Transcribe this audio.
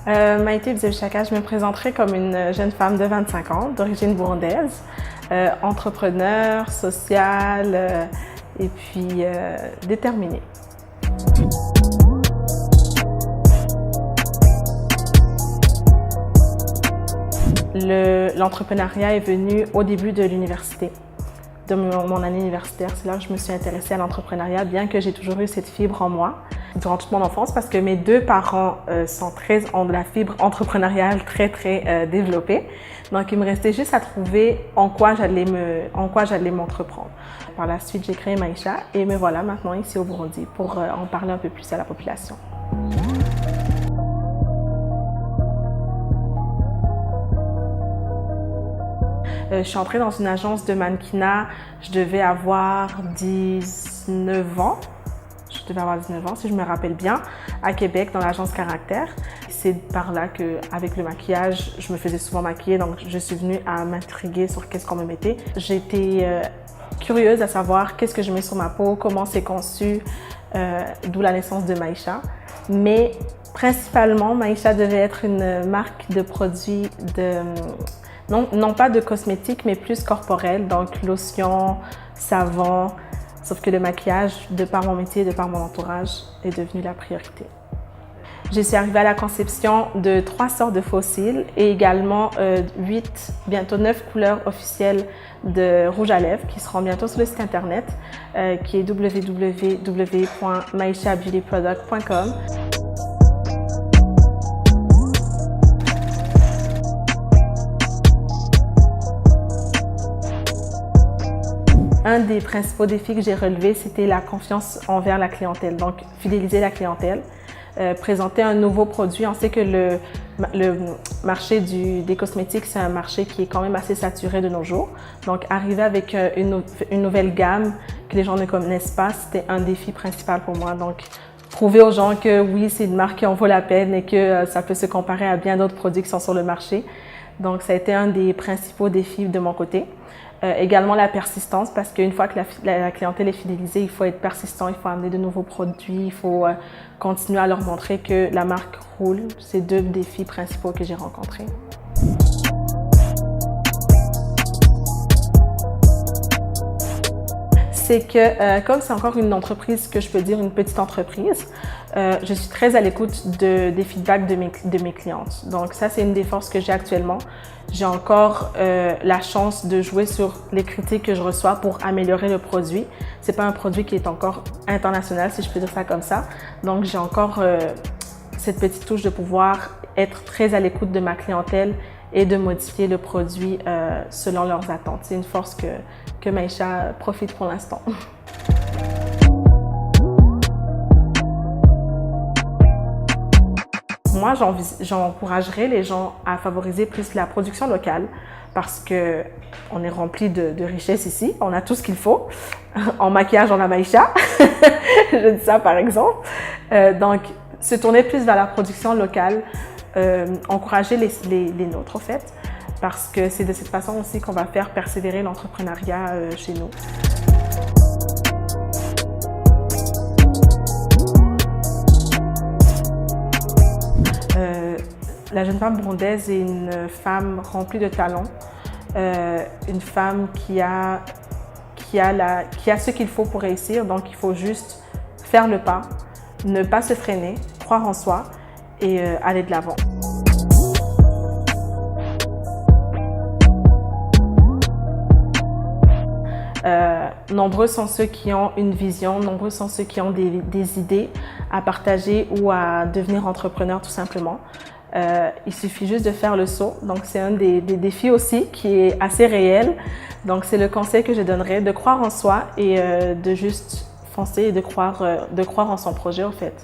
Maïté Bzewchaka, je me présenterai comme une jeune femme de 25 ans, d'origine burundaise, entrepreneur, sociale et puis déterminée. L'entrepreneuriat est venu au début de l'université, de mon année universitaire. C'est là que je me suis intéressée à l'entrepreneuriat, bien que j'ai toujours eu cette fibre en moi durant toute mon enfance, parce que mes deux parents ont de la fibre entrepreneuriale très développée. Donc, il me restait juste à trouver en quoi j'allais m'entreprendre. Par la suite, j'ai créé Maïcha et me voilà maintenant ici au Burundi pour en parler un peu plus à la population. Je suis entrée dans une agence de mannequinat, je devais avoir 19 ans. Je devais avoir 19 ans, si je me rappelle bien, à Québec, dans l'agence Caractère. C'est par là qu'avec le maquillage, je me faisais souvent maquiller, donc je suis venue à m'intriguer sur qu'est-ce qu'on me mettait. J'étais curieuse à savoir qu'est-ce que je mets sur ma peau, comment c'est conçu, d'où la naissance de Maïcha. Mais principalement, Maïcha devait être une marque de produits non pas de cosmétiques, mais plus corporels, donc lotion, savon. Sauf que le maquillage, de par mon métier, de par mon entourage, est devenu la priorité. Je suis arrivée à la conception de 3 sortes de faux cils et également 8, bientôt 9 couleurs officielles de rouge à lèvres qui seront bientôt sur le site internet qui est www.maishabeautyproduct.com. Un des principaux défis que j'ai relevés, c'était la confiance envers la clientèle, donc fidéliser la clientèle, présenter un nouveau produit. On sait que le marché des cosmétiques, c'est un marché qui est quand même assez saturé de nos jours. Donc, arriver avec une nouvelle gamme que les gens ne connaissent pas, c'était un défi principal pour moi. Donc, prouver aux gens que oui, c'est une marque qui en vaut la peine et que ça peut se comparer à bien d'autres produits qui sont sur le marché. Donc, ça a été un des principaux défis de mon côté. Également la persistance, parce qu'une fois que la clientèle est fidélisée, il faut être persistant, il faut amener de nouveaux produits, il faut continuer à leur montrer que la marque roule. C'est 2 défis principaux que j'ai rencontrés. C'est que, comme c'est encore une entreprise que je peux dire une petite entreprise, je suis très à l'écoute des feedbacks de mes clientes. Donc ça, c'est une des forces que j'ai actuellement. J'ai encore la chance de jouer sur les critiques que je reçois pour améliorer le produit. C'est pas un produit qui est encore international, si je peux dire ça comme ça. Donc j'ai encore cette petite touche de pouvoir être très à l'écoute de ma clientèle et de modifier le produit selon leurs attentes. C'est une force que Maïcha profite pour l'instant. Moi, j'encouragerais les gens à favoriser plus la production locale parce qu'on est rempli de richesses ici. On a tout ce qu'il faut. En maquillage, on a Maïcha. Je dis ça par exemple. Donc, se tourner plus vers la production locale, encourager les nôtres, en fait, parce que c'est de cette façon aussi qu'on va faire persévérer l'entrepreneuriat chez nous. La jeune femme burundaise est une femme remplie de talent, une femme qui a ce qu'il faut pour réussir, donc il faut juste faire le pas, ne pas se freiner, croire en soi et aller de l'avant. Nombreux sont ceux qui ont une vision, nombreux sont ceux qui ont des idées à partager ou à devenir entrepreneur tout simplement. Il suffit juste de faire le saut. Donc, c'est un des défis aussi qui est assez réel. Donc, c'est le conseil que je donnerais, de croire en soi et de juste foncer et de croire en son projet, en fait.